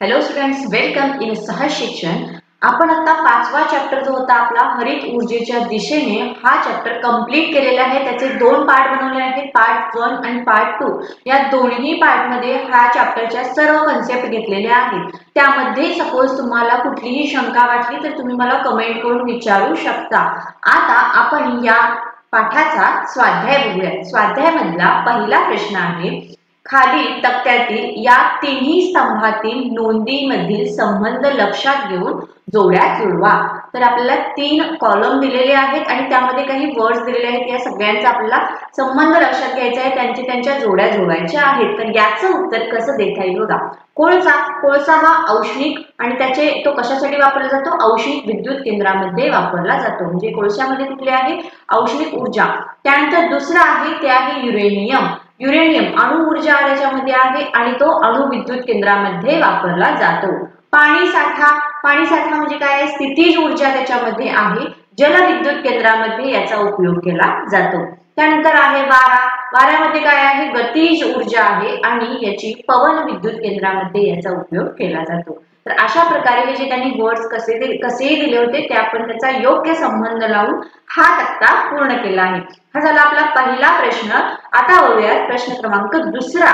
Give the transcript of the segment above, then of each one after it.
Hello students, welcome in सहज शिक्षण। आपण आता 5वा चॅप्टर जो होता आपला हरित ऊर्जेच्या दिशेने हा चॅप्टर कंप्लीट केलेला आहे। त्याचे 2 पार्ट बनवले आहेत, पार्ट 1 आणि पार्ट 2। या दोन्ही पार्ट मध्ये ह्या चॅप्टरच्या सर्व कन्सेप्ट घेतलेल्या आहेत। त्यामध्ये सपोज तुम्हाला कुठलीही शंका वाटली तर तुम्ही मला कमेंट करून विचारू शकता। आता आपण या पाठाचा स्वाध्याय बघूया। स्वाध्यायामधला पहिला प्रश्न आहे, खाली तक्त्यातील या तिन्ही स्तंभातील नोंदीमधील संबंध लक्षात घेऊन जोड्या जुळवा। तर आपल्याला 3 कॉलम दिलेले आहेत आणि त्यामध्ये काही वर्ड्स दिलेले आहेत। या सगळ्यांचा आपल्याला संबंध लक्षात घ्यायचा आहे, त्यांच्या जोड्या जुळवायच्या आहेत। तर याचं उत्तर कसं देता येईल बघा। कोळसा हा औष्णिक आणि तो कशासाठी वापरला जातो? औष्णिक विद्युत केंद्रामध्ये वापरला जातो। म्हणजे कोळशामध्ये कुठले आहे? औष्णिक ऊर्जा। त्यानंतर दुसरा आहे ते आहे युरेनियम अणु ऊर्जा याच्यामध्ये आहे आणि तो अणु विद्युत केंद्रामध्ये वापरला जातो। पाणी साठा म्हणजे काय? स्थितीज ऊर्जा त्याच्यामध्ये आहे। जलविद्युत केंद्रामध्ये याचा उपयोग केला जातो। त्यानंतर आहे वाऱ्यामध्ये काय आहे? गतीज ऊर्जा आहे आणि याची पवन विद्युत केंद्रामध्ये याचा उपयोग केला जातो। तर अशा प्रकारे हे जे त्यांनी वर्ड्स कसे दिले होते ते आपण त्याचा योग्य संबंध लावून हा तक्ता पूर्ण केला आहे। हा झाला आपला पहिला प्रश्न। आता बघूया प्रश्न क्रमांक 2।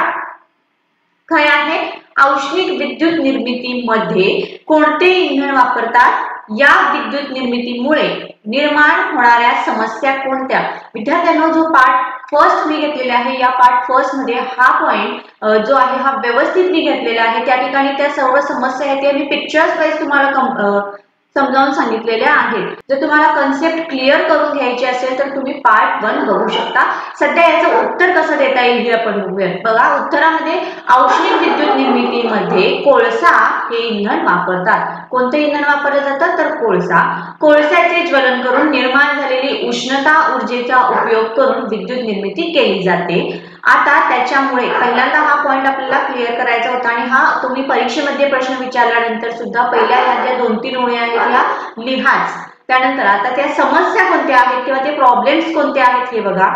काय आहे? औष्णिक विद्युत निर्मितीमध्ये कोणते इंधन वापरतात? या विद्युत निर्मितीमुळे निर्माण होणाऱ्या समस्या कोणत्या? विद्यार्थ्यांनो, जो पार्ट फर्स्ट मी घेतलेला आहे, या पार्ट फर्स्ट मध्ये हा पॉइंट जो आहे हा व्यवस्थित मी घेतलेला आहे। त्या ठिकाणी त्या सर्व समस्या आहेत त्या मी पिक्चर्स वाईज तुम्हाला समजावून सांगितलेल्या आहेत। जर तुम्हाला कन्सेप्ट क्लिअर करून घ्यायचे असेल तर तुम्ही पार्ट 1 बघू शकता। सध्या याचं उत्तर कसं देता येईल हे आपण बघूया। बघा, उत्तरामध्ये औष्णिक विद्युत निर्मितीमध्ये कोळसा हे इंधन वापरतात। कोणते इंधन वापरले जातात? तर कोळशाचे ज्वलन करून निर्माण झालेली उष्णता ऊर्जेचा उपयोग करून विद्युत निर्मिती केली जाते। आता त्याच्यामुळे पहिल्यांदा हा पॉइंट आपल्याला क्लिअर करायचा होता आणि हा तुम्ही परीक्षेमध्ये प्रश्न विचारल्यानंतर सुद्धा पहिल्या ह्या 2-3 ओळी आहेत ह्या लिहाच। त्यानंतर आता त्या समस्या कोणत्या आहेत किंवा ते प्रॉब्लेम्स कोणते आहेत हे बघा।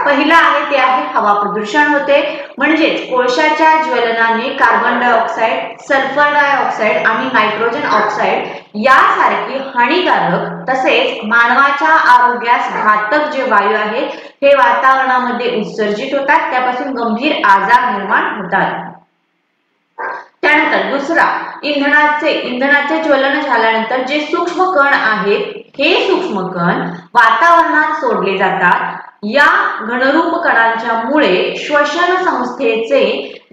पहिला आहे ते आहे हवा प्रदूषण होते, म्हणजेच कोळशाच्या ज्वलनाने कार्बन डायऑक्साइड, सल्फर डायऑक्साइड आणि नायट्रोजन ऑक्साइड यासारखी हानिकारक तसेच मानवाच्या आरोग्यास घातक जे वायू आहेत हे वातावरणामध्ये उत्सर्जित होतात, त्यापासून गंभीर आजार निर्माण होतात। त्यानंतर दुसरा, इंधनाचे ज्वलन झाल्यानंतर जे सूक्ष्म कण आहेत हे सूक्ष्म कण वातावरणात सोडले जातात। या घनरूप कणांच्या मुळे श्वसन संस्थेचे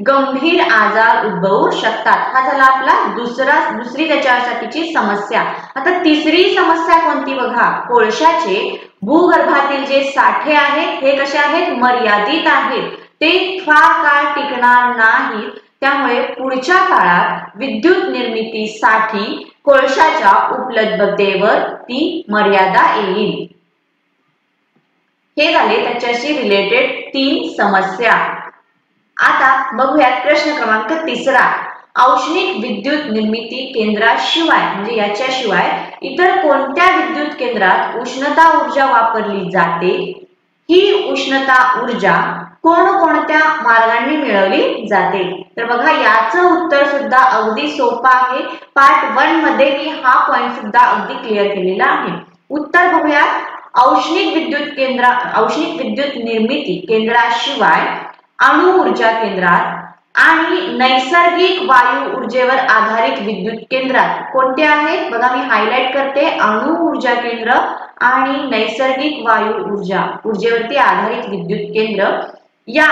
गंभीर आजार उद्भवू शकतात। हा झाला आपला दुसरी त्याच्यासाठीची समस्या। आता तिसरी समस्या कोणती बघा। कोळशाचे भूगर्भातील जे साठे आहेत हे कसे आहेत? मर्यादित आहेत, ते फार काळ टिकणार नाहीत। त्यामुळे पुढच्या काळात विद्युत निर्मितीसाठी कोळशाच्या उपलब्धतेवर ती मर्यादा येईल। हे झाले त्याच्याशी रिलेटेड 3 समस्या। आता बघूयात प्रश्न क्रमांक 3। औष्णिक विद्युत निर्मिती केंद्राशिवाय म्हणजे याच्याशिवाय इतर कोणत्या विद्युत केंद्रात उष्णता ऊर्जा वापरली जाते? ही उष्णता ऊर्जा कोणकोणत्या मार्गाने मिळवली जाते? तर बघा, याचं उत्तर सुद्धा अगदी सोपं आहे। पार्ट 1 मध्ये मी हा पॉइंट सुद्धा अगदी क्लिअर केलेला आहे। उत्तर बघूया। औष्णिक विद्युत निर्मिती केंद्राशिवाय अणु ऊर्जा केंद्रात आणि नैसर्गिक वायू ऊर्जेवर आधारित विद्युत केंद्रात कोणते आहेत? बघा, मी हायलाइट करते, अणु ऊर्जा केंद्र आणि नैसर्गिक वायू ऊर्जेवरती आधारित विद्युत केंद्र, या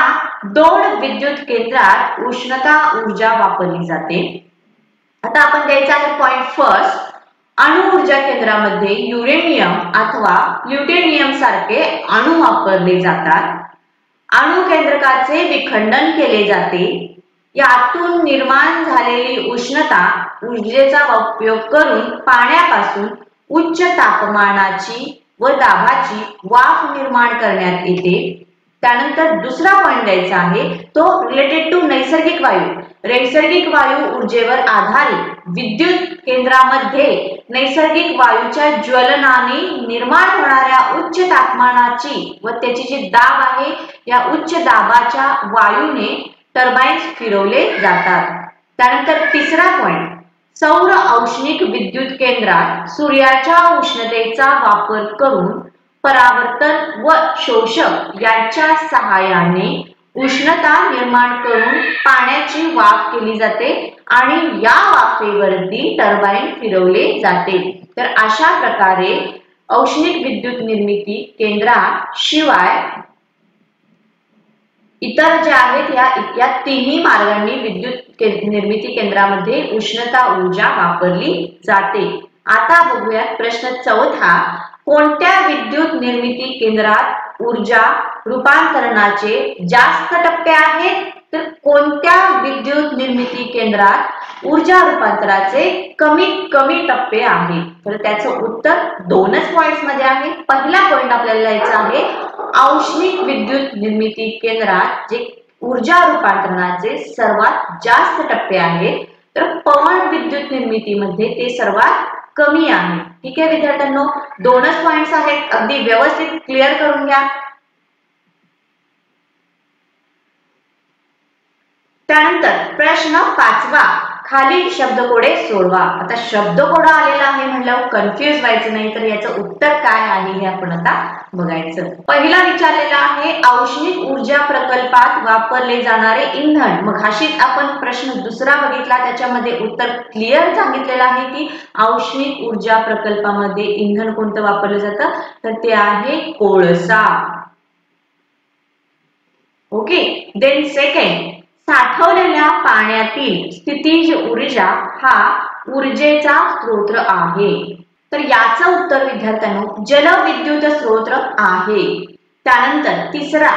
2 विद्युत केंद्रात उष्णता ऊर्जा वापरली जाते। आता आपण द्यायचा आहे पॉइंट फर्स्ट। अणु ऊर्जा केंद्रामध्ये युरेनियम अथवा प्लुटोनियम सारखे अणु वापरले जातात। अणु केंद्रकाचे विखंडन केले जाते। यातून निर्माण झालेली उष्णता ऊर्जेचा उपयोग करून पाण्यापासून उच्च तापमानाची व दाबाची वाफ निर्माण करण्यात येते। त्यानंतर दुसरा पॉइंट द्यायचा आहे तो रिलेटेड टू नैसर्गिक वायू ऊर्जेवर आधारित विद्युत केंद्रामध्ये नैसर्गिक वायूच्या ज्वलनाने निर्माण होणाऱ्या उच्च तापमानाची व त्याची जी दाब आहे या उच्च दाबाच्या वायूने टर्बाइन्स फिरवले जातात। त्यानंतर तिसरा पॉइंट, सौर औष्णिक विद्युत केंद्रात सूर्याच्या उष्णतेचा वापर करून परावर्तन व शोषक यांच्या सहाय्याने उष्णता निर्माण करून पाण्याची वाफ केली जाते आणि या वाफेवरती टर्बाईन फिरवले जाते। तर अशा प्रकारे औष्णिक विद्युत निर्मिती केंद्रात शिवाय इतर जे आहेत या तिन्ही मार्गांनी विद्युत निर्मिती केंद्रामध्ये उष्णता ऊर्जा वापरली जाते। आता बघूयात प्रश्न चौथा, कोणत्या विद्युत निर्मिती केंद्रात ऊर्जा रूपांतरणाचे जास्त टप्पे आहेत? तर कोणत्या विद्युत निर्मिती केंद्रात ऊर्जा रूपांतराचे कमीत कमी टप्पे आहेत? तर त्याचं उत्तर दोनच पॉइंट्स मध्ये आहे। पहिला पॉइंट आपल्याला लिहायचा आहे, औष्णिक विद्युत निर्मिती केंद्रात जे ऊर्जा रूपांतरणाचे सर्वात जास्त टप्पे आहेत, तर पवन विद्युत निर्मितीमध्ये ते सर्वात कमी आहे। ठीक आहे विद्यार्थ्यांनो, दोनच पॉइंट्स आहेत, अगदी व्यवस्थित क्लिअर करून घ्या। त्यानंतर प्रश्न पाचवा, खालील शब्दकोडे सोडवा। आता शब्दकोड आलेला आहे म्हणल्यावर कन्फ्यूज व्हायचं नाही, तर याचं उत्तर काय आहे हे आपण आता बघायचं। पहिला विचारलेला आहे, औष्णिक ऊर्जा प्रकल्पात वापरले जाणारे इंधन। मग अशीच आपण प्रश्न दुसरा बघितला, त्याच्यामध्ये उत्तर क्लिअर सांगितलेलं आहे की औष्णिक ऊर्जा प्रकल्पामध्ये इंधन कोणतं वापरलं जातं, तर ते आहे कोळसा। ओके, देन सेकंड, साठवलेल्या पाण्यातील स्थितीज ऊर्जा हा ऊर्जेचा स्रोत आहे। तर याचं उत्तर विद्यार्थ्यांनो जलविद्युत स्रोत आहे। त्यानंतर तिसरा,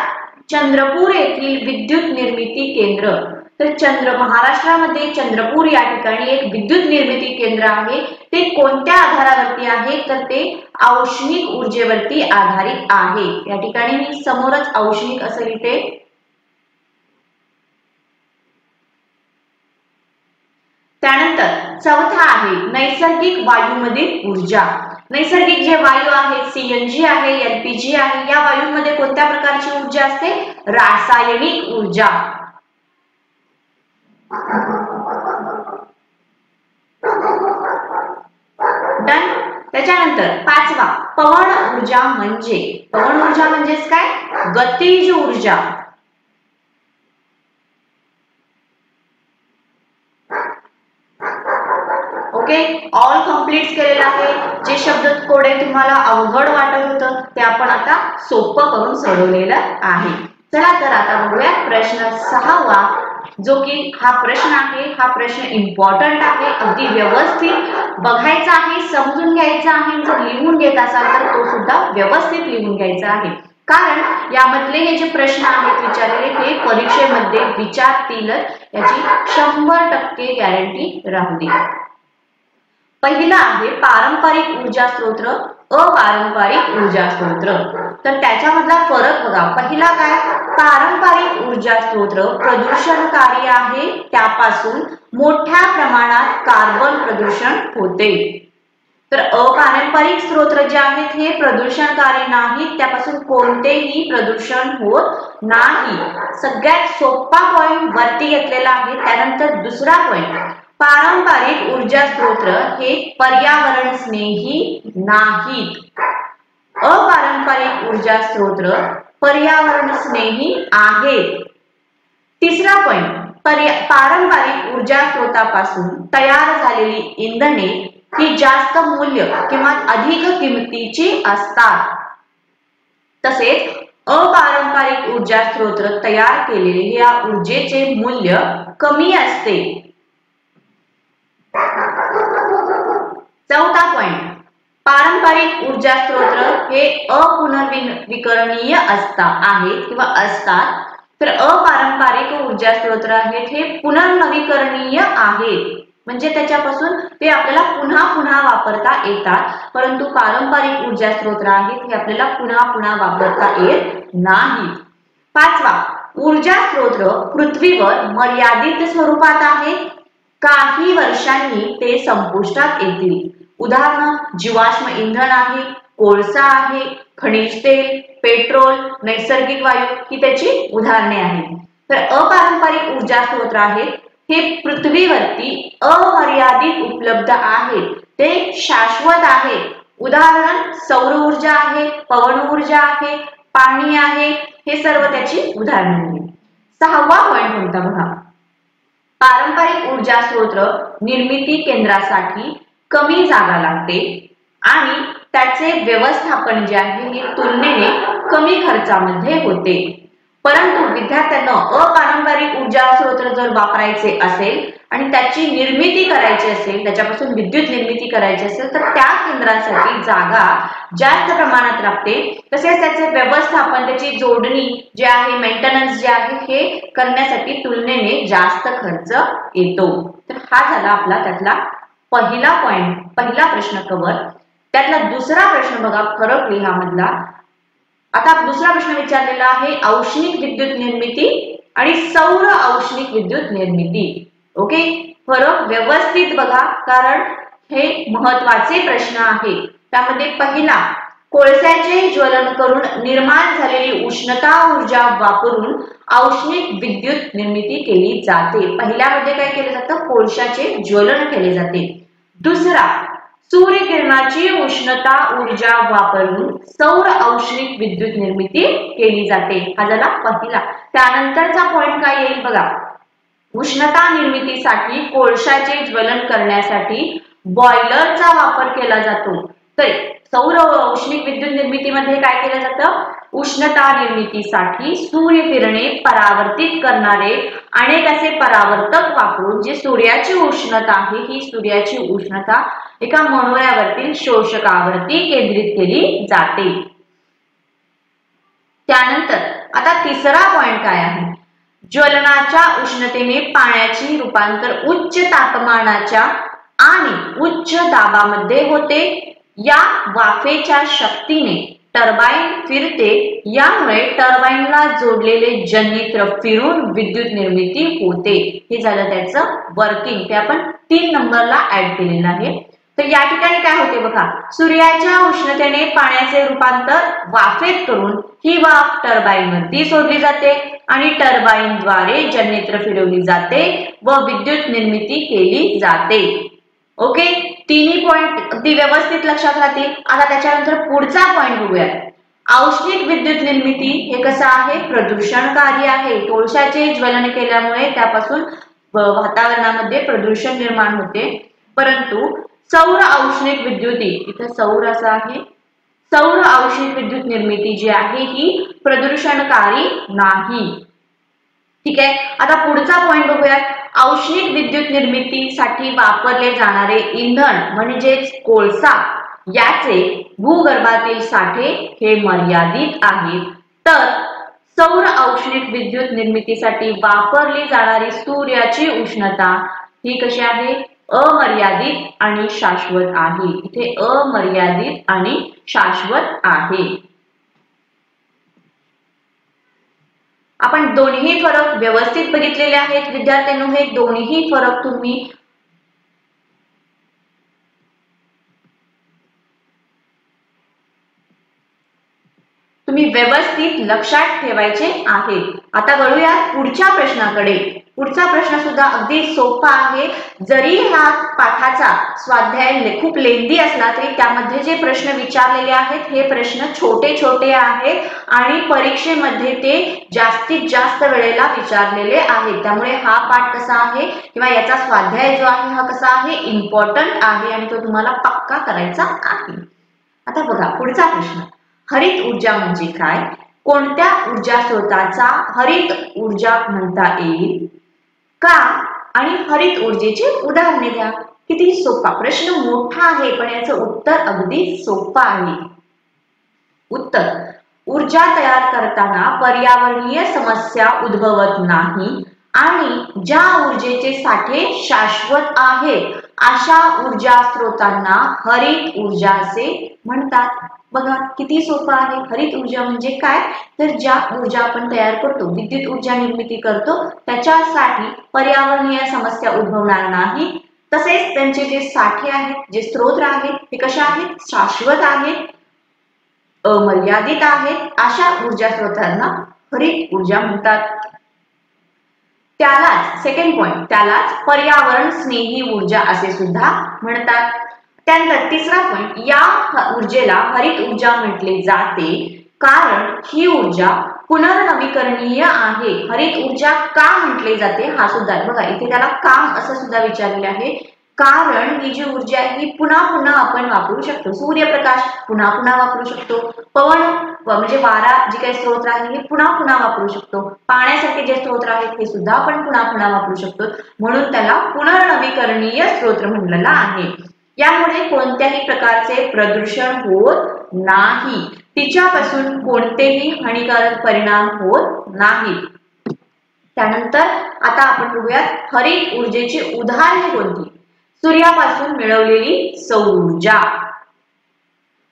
चंद्रपूर येथील विद्युत निर्मिती केंद्र। तर महाराष्ट्रामध्ये चंद्रपूर या ठिकाणी एक विद्युत निर्मिती केंद्र आहे, ते कोणत्या आधारावरती आहे, तर ते औष्णिक ऊर्जेवरती आधारित आहे। या ठिकाणी मी समोरच औष्णिक असं लिहिते। त्यानंतर चौथा आहे, नैसर्गिक वायूमधील ऊर्जा। नैसर्गिक जे वायू आहेत, सीएनजी आहे, एलपीजी आहे, या वायूमध्ये कोणत्या प्रकारची ऊर्जा असते, रासायनिक ऊर्जा। डन। त्याच्यानंतर पाचवा, पवन ऊर्जा म्हणजेच काय, गतिज ऊर्जा। ओके, ऑल कम्प्लीट केलेला आहे। जे शब्द कोडे तुम्हाला अवघड वाटत होतं ते आपण आता सोपं करून सोडवलेलं आहे। चला तर आता बघूया प्रश्न सहावा, जो की हा प्रश्न आहे, हा प्रश्न इम्पॉर्टंट आहे, अगदी व्यवस्थित बघायचा आहे, समजून घ्यायचा आहे। जर लिहून घेत असाल तर तो सुद्धा व्यवस्थित लिहून घ्यायचा आहे, कारण यामधले हे जे प्रश्न आहेत विचारलेले ते परीक्षेमध्ये विचारतीलच, याची 100% गॅरंटी राहू दे। पहिला आहे पारंपरिक ऊर्जा स्रोत, अपारंपरिक ऊर्जा स्रोत। तर त्याच्यामधला फरक बघा। पहिला काय, पारंपरिक ऊर्जा स्रोत प्रदूषणकारी आहे, त्यापासून मोठ्या प्रमाणात कार्बन प्रदूषण होते। तर अपारंपरिक स्रोत जे आहेत हे प्रदूषणकारी नाहीत, त्यापासून कोणतेही प्रदूषण होत नाही। सगळ्यात सोपा पॉइंट वरती घेतलेला आहे। त्यानंतर दुसरा पॉइंट, पारंपरिक ऊर्जा स्रोत हे पर्यावरण स्नेही नाहीत, अपारंपरिक ऊर्जा स्रोत पर्यावरण स्नेही आहेत। तिसरा पॉइंट, पारंपरिक ऊर्जा स्रोतापासून तयार झालेली इंधने ही जास्त मूल्य किंवा अधिक किमतीची असतात, तसेच अपारंपरिक ऊर्जा स्रोत तयार केलेले या ऊर्जेचे मूल्य कमी असते। चौथा पॉइंट, पारंपरिक ऊर्जा स्रोत हे अपुनर्विकरणीय आहेत किंवा असतात, तर अपारंपरिक ऊर्जा स्रोत आहेत हे पुनर्नवीकरणीय आहेत, म्हणजे त्याच्यापासून ते आपल्याला पुन्हा पुन्हा वापरता येतात, परंतु पारंपरिक ऊर्जा स्रोत आहेत हे आपल्याला पुन्हा पुन्हा वापरता येत नाही। पाचवा, ऊर्जा स्रोत पृथ्वीवर मर्यादित स्वरूपात आहेत, काही वर्षांनी ते संपुष्टात येतील। उदाहरण, जीवाश्म इंधन आहे, कोळसा आहे, खनिज तेल, पेट्रोल, नैसर्गिक वायू ही त्याची उदाहरणे आहेत। तर अपारंपरिक ऊर्जा स्रोत आहेत हे पृथ्वीवरती अमर्यादित उपलब्ध आहेत, ते शाश्वत आहे. उदाहरण सौर ऊर्जा आहे, पवन ऊर्जा आहे, पाणी आहे, हे सर्व त्याची उदाहरणे. 6वा पॉइंट कोणता बघा. पारंपरिक ऊर्जा स्रोत निर्मिती केंद्रासाठी कमी जागा लागते आणि त्याचे व्यवस्थापन जे आहे हे तुलनेने कमी खर्चामध्ये होते. परंतु विद्यार्थ्यांना अपारंपरिक ऊर्जा स्रोत जर वापरायचे असेल आणि त्याची निर्मिती करायची असेल, त्याच्यापासून विद्युत निर्मिती करायची असेल, तर त्या केंद्रासाठी जागा जास्त प्रमाणात लागते. तसेच त्याचे व्यवस्थापन, त्याची जोडणी जे आहे, मेंटेनन्स जे आहे, हे करण्यासाठी तुलनेने जास्त खर्च येतो. तर हा झाला आपला त्यातला पहिला पॉइंट, पहिला प्रश्न कव्हर. त्यातला दुसरा प्रश्न बघा, फरक लिहा मधला. आता दुसरा प्रश्न विचारलेला आहे औष्णिक विद्युत निर्मिती आणि सौर औष्णिक विद्युत निर्मिती. ओके, फरक व्यवस्थित बघा, कारण हे महत्वाचे प्रश्न आहे. त्यामध्ये पहिला, कोळशाचे ज्वलन करून निर्माण झालेली उष्णता ऊर्जा वापरून औष्णिक विद्युत निर्मिती केली जाते. पहिल्यामध्ये काय केले जातं, कोळशाचे ज्वलन केले जाते. दुसरा, सूर्यकिरणाची उष्णता ऊर्जा वापरून सौर औष्णिक विद्युत निर्मिती केली जाते. हा झाला पहिला. त्यानंतरचा पॉइंट काय येईल बघा. उष्णता निर्मितीसाठी कोळशाचे ज्वलन करण्यासाठी बॉयलरचा वापर केला जातो. तर सौर औष्णिक विद्युत निर्मितीमध्ये काय केलं जातं, उष्णता निर्मितीसाठी सूर्यकिरणे परावर्तित करणारे अनेक असे परावर्तक वापरून जे सूर्याची उष्णता आहे, ही सूर्याची उष्णता एका मनोऱ्यावरील शोषकावरती केंद्रित केली जाते. त्यानंतर आता तिसरा पॉइंट काय आहे, ज्वलनाच्या उष्णतेने पाण्याची रूपांतर उच्च तापमानाच्या आणि उच्च दाबामध्ये होते. या वाफेच्या शक्तीने टर्बाइन फिरते, यामुळे टर्बाइनला जोडलेले जनरेटर फिरून विद्युत निर्मिती होते. हे झालं त्याचं वर्किंग. ते आपण 3 नंबरला ऍड केलेलं आहे. तर या ठिकाणी काय होते बघा, सूर्याच्या उष्णतेने पाण्याचे रूपांतर वाफेत करून ही वाफ टर्बाइन वरती सोडली जाते आणि टर्बाइनद्वारे जनरेटर फिरवली जाते व विद्युत निर्मिती केली जाते. ओके, तिन्ही पॉइंट अगदी व्यवस्थित लक्षात राहतील. आता त्याच्यानंतर पुढचा पॉइंट बघूया. औष्णिक विद्युत निर्मिती हे कसं आहे, प्रदूषणकारी आहे. कोळशाचे ज्वलन केल्यामुळे त्यापासून वातावरणामध्ये प्रदूषण निर्माण होते. परंतु सौर औष्णिक विद्युती, इथे सौर असं आहे, सौर औष्णिक विद्युत निर्मिती जी आहे ही प्रदूषणकारी नाही. ठीक आहे. आता पुढचा पॉइंट बघूया. औष्णिक विद्युत निर्मितीसाठी वापरले जाणारे इंधन म्हणजेच कोळसा, याचे भूगर्भातील साठे हे मर्यादित आहेत. तर सौर औष्णिक विद्युत निर्मितीसाठी वापरली जाणारी सूर्याची उष्णता ही कशी आहे, अमर्यादित आणि शाश्वत आहे. इथे अमर्यादित आणि शाश्वत आहे. आपण दोन्ही फरक व्यवस्थित बघितलेले आहेत विद्यार्थ्यांनो. हे दोन्ही फरक तुम्ही व्यवस्थित लक्षात ठेवायचे आहेत. आता वळूया पुढच्या प्रश्नाकडे. पुढचा प्रश्न सुद्धा अगदी सोपा आहे. जरी हा पाठाचा स्वाध्याय खूप लेंदी असला तरी त्यामध्ये जे प्रश्न विचारलेले आहेत हे प्रश्न छोटे छोटे आहेत आणि परीक्षेमध्ये ते जास्तीत जास्त वेळेला विचारलेले आहेत. त्यामुळे हा पाठ कसा आहे किंवा याचा स्वाध्याय जो आहे हा कसा आहे, इम्पॉर्टंट आहे आणि तो तुम्हाला पक्का करायचा आहे. आता बघा पुढचा प्रश्न. हरित ऊर्जा म्हणजे काय, कोणत्या ऊर्जा स्रोताचा हरित ऊर्जा म्हणता येईल, का आणि हरित ऊर्जेची उदाहरणे द्या. किती सोपा प्रश्न, मोठा आहे पण याचं उत्तर अगदी सोपं आहे. उत्तर, ऊर्जा तयार करताना पर्यावरणीय समस्या उद्भवत नाही आणि ज्या ऊर्जेचे साठे शाश्वत आहेत अशा ऊर्जा स्रोतांना हरित ऊर्जा असे म्हणतात. बघा किती सोपं आहे. हरित ऊर्जा म्हणजे काय, तर ज्या ऊर्जा आपण तयार करतो, विद्युत ऊर्जा निर्मिती करतो, त्याच्यासाठी पर्यावरणीय समस्या उद्भवणार नाही. तसेच त्यांचे जे साठे आहेत, जे स्रोत आहेत, ते कशा आहेत, शाश्वत आहेत, अमर्यादित आहेत. अशा ऊर्जा स्रोतांना हरित ऊर्जा म्हणतात. त्यालाच सेकंड पॉइंट त्यालाच पर्यावरण स्नेही ऊर्जा असे सुद्धा म्हणतात. त्यानंतर तिसरा पॉइंट या ऊर्जेला हरित ऊर्जा म्हटले जाते कारण ही ऊर्जा पुनर्नवीकरणीय आहे. हरित ऊर्जा का म्हटले जाते हा सुद्धा बघा इथे त्याला काम असं सुद्धा विचारलेलं आहे. कारण ही जी ऊर्जा आहे ही पुन्हा पुन्हा आपण वापरू शकतो. सूर्यप्रकाश पुन्हा पुन्हा वापरू शकतो. पवन म्हणजे वारा जे काही स्रोत आहे हे पुन्हा पुन्हा वापरू शकतो. पाण्यासाठी जे स्रोत आहेत हे सुद्धा आपण पुन्हा पुन्हा वापरू शकतो. म्हणून त्याला पुनर्नवीकरणीय स्रोत म्हणलेला आहे. यामुळे कोणत्याही प्रकारचे प्रदूषण होत नाही. तिच्यापासून कोणतेही हानिकारक परिणाम होत नाहीत. त्यानंतर आता आपण बघूयात हरित ऊर्जेची उदाहरणे कोणती. सूर्यापासून मिळवलेली सौर ऊर्जा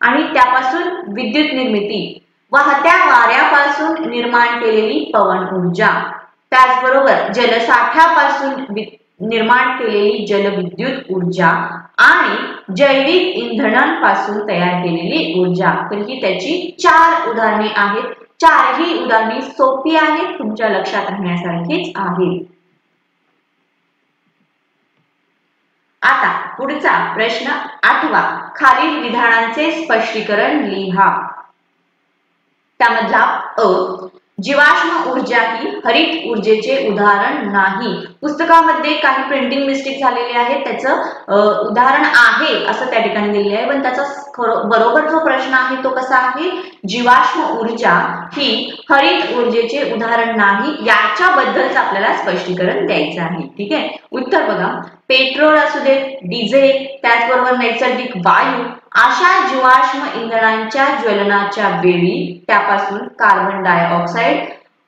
आणि त्यापासून विद्युत निर्मिती, वाहत्या वाऱ्यापासून निर्माण केलेली पवन ऊर्जा, त्याचबरोबर जलसाठ्यापासून निर्माण केलेली जलविद्युत ऊर्जा आणि जैविक इंधनांपासून तयार केलेली ऊर्जा. तर ही त्याची 4 उदाहरणे आहेत. 4ही उदाहरणे सोपी आहेत, तुमच्या लक्षात राहण्यासारखीच आहेत. आता पुढचा प्रश्न 8वा. खालील विधानांचे स्पष्टीकरण लिहा. त्यामधला अ. जीवाश्म ऊर्जा ही हरित ऊर्जेचे उदाहरण नाही. पुस्तकामध्ये काही प्रिंटिंग मिस्टेक झालेली आहे, त्याचं उदाहरण आहे असं त्या ठिकाणी दिलेलं आहे, पण त्याचा बरोबर जो प्रश्न आहे तो कसा आहे. जीवाश्म ऊर्जा ही हरित ऊर्जेचे उदाहरण नाही, याच्याबद्दलच आपल्याला स्पष्टीकरण द्यायचं आहे. ठीक आहे. उत्तर बघा. पेट्रोल असू दे, डिझेल, त्याचबरोबर नैसर्गिक वायू अशा जीवाश्म इंधनांच्या ज्वलनाच्या वेळी त्यापासून कार्बन डायऑक्साईड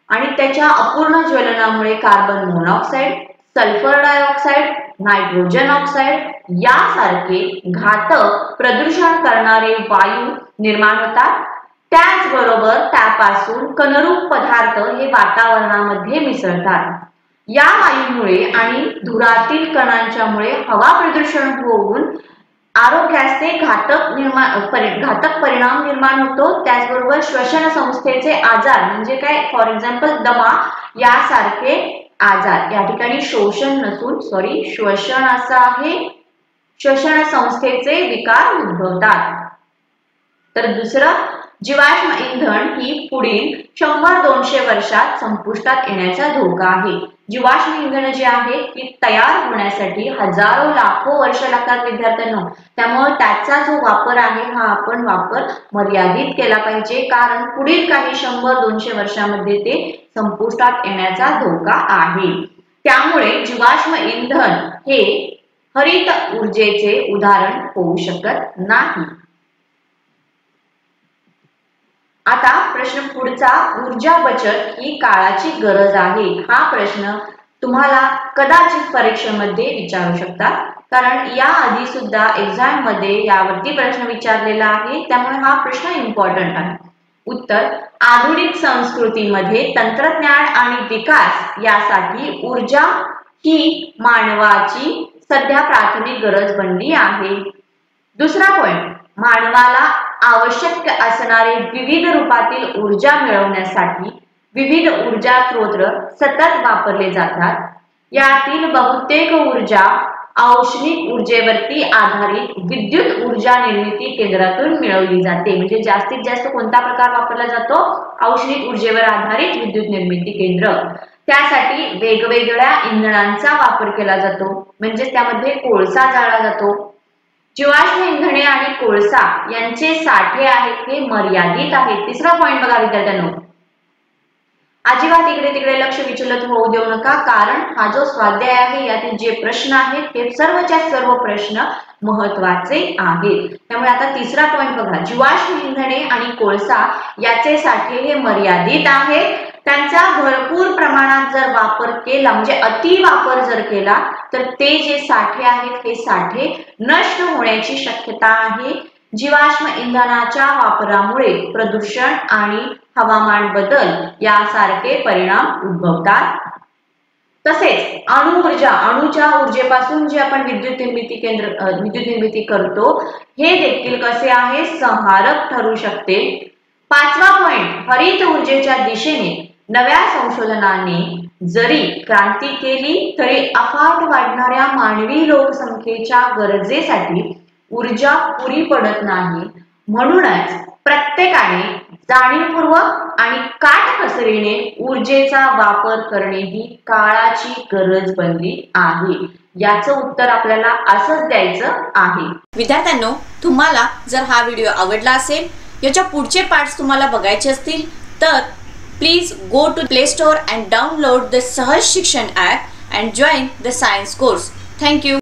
आणि त्याच्या अपूर्ण ज्वलनामुळे carbon monoxide, sulphur dioxide, nitrogen oxide यासारखे घातक प्रदूषण करणारे वायू निर्माण होतात. त्याचबरोबर त्यापासून कणरूप पदार्थ हे वातावरणामध्ये मिसळतात. या वायूमुळे आणि धुरातील कणांच्यामुळे हवा प्रदूषण होऊन आरोग्याचे घातक परिणाम निर्माण होतो. त्याचबरोबर श्वसन संस्थेचे आजार म्हणजे काय, फॉर एक्झाम्पल दमा यासारखे आजार, या ठिकाणी शोषण नसून श्वसन असं आहे, श्वसन संस्थेचे विकार उद्भवतात. तर दुसरं, जीवाश्म इंधन ही पुढील 100-200 वर्षात संपुष्टात येण्याचा धोका आहे. जीवाश्म इंधन जे आहे ती तयार होण्यासाठी हजारो लाखो वर्ष लागतात विद्यार्थ्यांनो. त्यामुळे त्याचा जो वापर आहे हा आपण वापर मर्यादित केला पाहिजे, कारण पुढील काही 100-200 वर्षामध्ये ते संपुष्टात येण्याचा धोका आहे. त्यामुळे जीवाश्म इंधन हे हरित ऊर्जेचे उदाहरण होऊ शकत नाही. आता प्रश्न पुढचा, ऊर्जा बचत ही काळाची गरज आहे. हा प्रश्न तुम्हाला कदाचित परीक्षेमध्ये विचारू शकतात, कारण या आधी सुद्धा एक्झाम मध्ये यावरती प्रश्न विचारलेला आहे, त्यामुळे हा प्रश्न इम्पॉर्टंट आहे. उत्तर, आधुनिक संस्कृतीमध्ये तंत्रज्ञान आणि विकास यासाठी ऊर्जा ही मानवाची सध्या प्राथमिक गरज बनली आहे. दुसरा पॉइंट, मानवाला आवश्यक असणारे विविध रूपातील ऊर्जा मिळवण्यासाठी विविध ऊर्जा स्रोत सतत वापरले जातात. यातील बहुतेक ऊर्जा औष्णिक ऊर्जेवरती आधारित विद्युत ऊर्जा निर्मिती केंद्रातून मिळवली जाते. म्हणजे जास्तीत जास्त कोणता प्रकार वापरला जातो, औष्णिक ऊर्जेवर आधारित विद्युत निर्मिती केंद्र. त्यासाठी वेगवेगळ्या इंधनांचा वापर केला जातो, म्हणजे त्यामध्ये कोळसा जाळला जातो. जीवाश्म इंधने आणि कोळसा यांचे साठे आहेत हे मर्यादित आहेत. तिसरा पॉइंट बघा विद्यार्थ्यांनो, अजिबात इकडे तिकडे लक्ष विचलित होऊ देऊ नका, कारण हा जो स्वाध्याय आहे यातील जे प्रश्न आहेत ते सर्वच्या सर्व प्रश्न महत्वाचे आहेत. त्यामुळे आता तिसरा पॉइंट बघा, जीवाश्म इंधने आणि कोळसा याचे साठे हे मर्यादित आहेत. त्यांचा भरपूर प्रमाणात जर वापर केला, म्हणजे अति वापर जर केला, तर ते जे साठे आहेत हे साठे नष्ट होण्याची शक्यता आहे. जीवाश्म इंधनाच्या वापरामुळे प्रदूषण आणि हवामान बदल यासारखे परिणाम उद्भवतात. तसेच अणुच्या ऊर्जेपासून जे आपण विद्युत निर्मिती करतो हे देखील कसे आहे, संहारक ठरू शकते. पाचवा पॉइंट, हरित ऊर्जेच्या दिशेने नव्या संशोधनाने जरी क्रांती केली तरी अफाट वाढणाऱ्या मानवी लोकसंख्येच्या गरजेसाठी ऊर्जा पुरी पडत नाही। म्हणूनच प्रत्येकाने जाणीवपूर्वक आणि काटकसरीने ऊर्जेचा वापर करणे ही काळाची गरज बनली आहे। याचं उत्तर आपल्याला असंच द्यायचं आहे। विद्यार्थ्यांनो, तुम्हाला जर हा व्हिडिओ आवडला असेल, याच्या पुढचे पार्ट्स तुम्हाला बघायचे असतील तर please go to Play Store and download the Sahaj Shikshan app and join the science course. Thank you.